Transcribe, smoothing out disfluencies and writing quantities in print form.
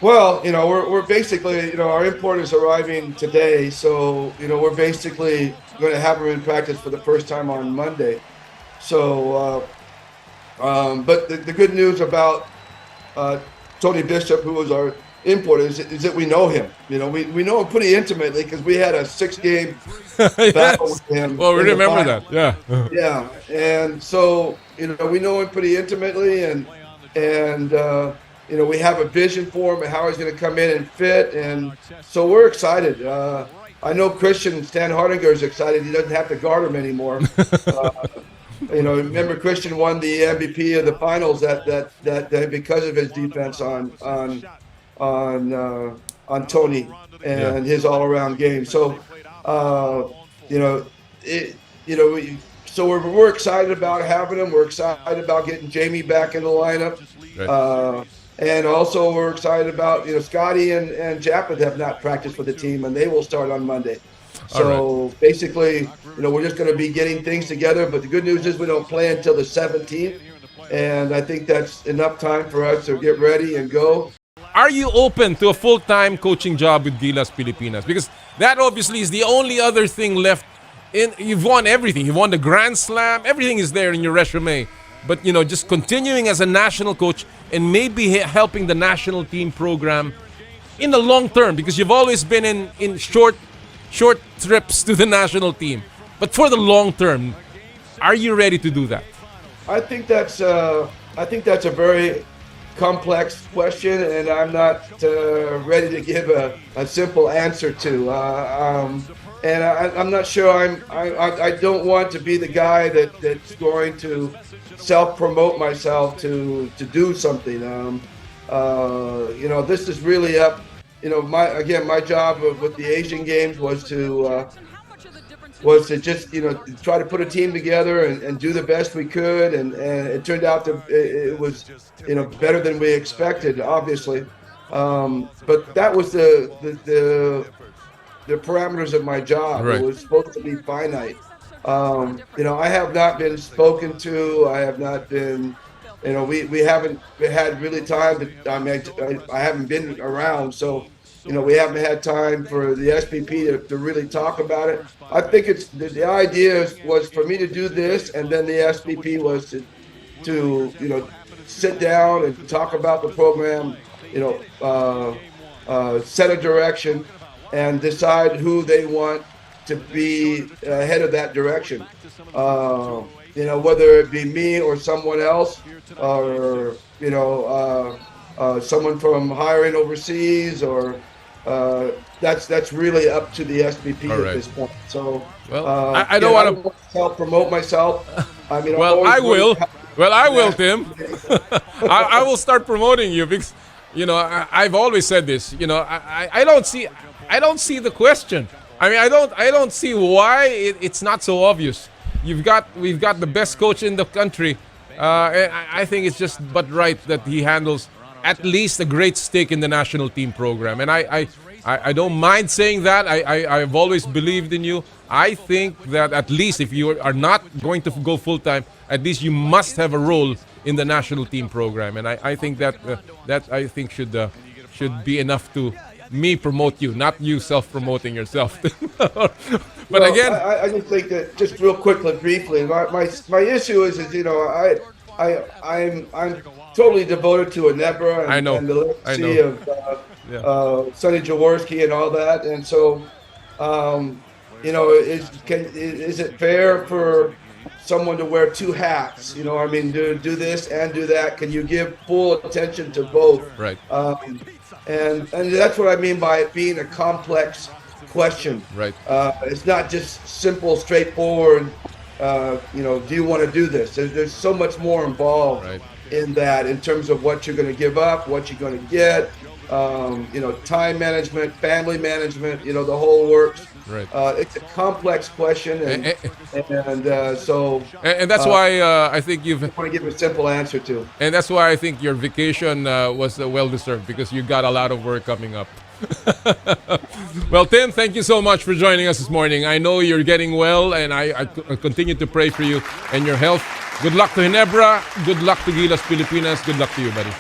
Well, we're basically, our import is arriving today, so we're basically going to have him in practice for the first time on Monday. So, but the good news about uh, Tony Bishop, who was our import, is that we know him. We know him pretty intimately because we had a 6-game battle Yes. with him Well, we in the remember final. that. Yeah. Yeah, and so we know him pretty intimately, and we have a vision for him and how he's going to come in and fit, and so we're excited. I know Christian Stan Hardinger is excited. He doesn't have to guard him anymore. Uh, remember Christian won the MVP of the finals that because of his defense on on Tony Yeah. and his all around game. So uh, you know it. You know, so we're excited about having him. We're excited about getting Jamie back in the lineup. Right. Uh, and also we're excited about, Scotty and Japeth have not practiced for the team and they will start on Monday. All right. So basically, we're just going to be getting things together. But the good news is we don't play until the 17th. And I think that's enough time for us to get ready and go. Are you open to a full-time coaching job with Gilas Pilipinas? Because that obviously is the only other thing left. You've won everything. You've won the Grand Slam. Everything is there in your resume. But just continuing as a national coach and maybe helping the national team program in the long term, because you've always been in short trips to the national team. But for the long term, are you ready to do that? I think that's a very complex question, and I'm not ready to give a simple answer to. And I'm not sure. I don't want to be the guy that's going to self promote myself to do something. This is really up. My job with the Asian Games was to just try to put a team together and do the best we could, and it turned out to it was better than we expected, obviously. But that was the parameters of my job. It Right. was supposed to be finite. I have not been spoken to. I have not been. We haven't had really time to. I mean, I haven't been around, so we haven't had time for the SPP to really talk about it. I think the idea was for me to do this, and then the SPP was to sit down and talk about the program, set a direction, and decide who they want to be ahead of that direction. Whether it be me or someone else, or someone from hiring overseas, or that's really up to the SPP All at right. this point. So, Well, I don't I want don't want to self promote myself. I mean, to. I've Well, always I worked will. Well, I will, Tim. nationally. I will start promoting you because I've always said this. I don't see the question. I mean, I don't see why it's not so obvious. We've got the best coach in the country. And I think it's just but right that he handles at least a great stake in the national team program. And I don't mind saying that. I've always believed in you. I think that at least if you are not going to go full time, at least you must have a role in the national team program. And I think that I think should be enough to me promote you, not you self-promoting yourself. But Well, again, I just think that just real quickly, briefly, my issue is I'm totally devoted to Ginebra I know, and the I legacy know. of Yeah. Sonny Jaworski and all that, and so is it fair for someone to wear two hats? I mean, do this and do that. Can you give full attention to both? Right. And that's what I mean by it being a complex question. Right. It's not just simple, straightforward. Do you want to do this? There's so much more involved Right. in that, in terms of what you're going to give up, what you're going to get. Time management, family management. The whole works. Right. It's a complex question, And, so and that's why I think you've I want to give a simple answer to. and that's why I think your vacation was well deserved because you got a lot of work coming up. Well, Tim, thank you so much for joining us this morning. I know you're getting well, and I continue to pray for you and your health. Good luck to Ginebra. Good luck to Gilas Pilipinas. Good luck to you, buddy.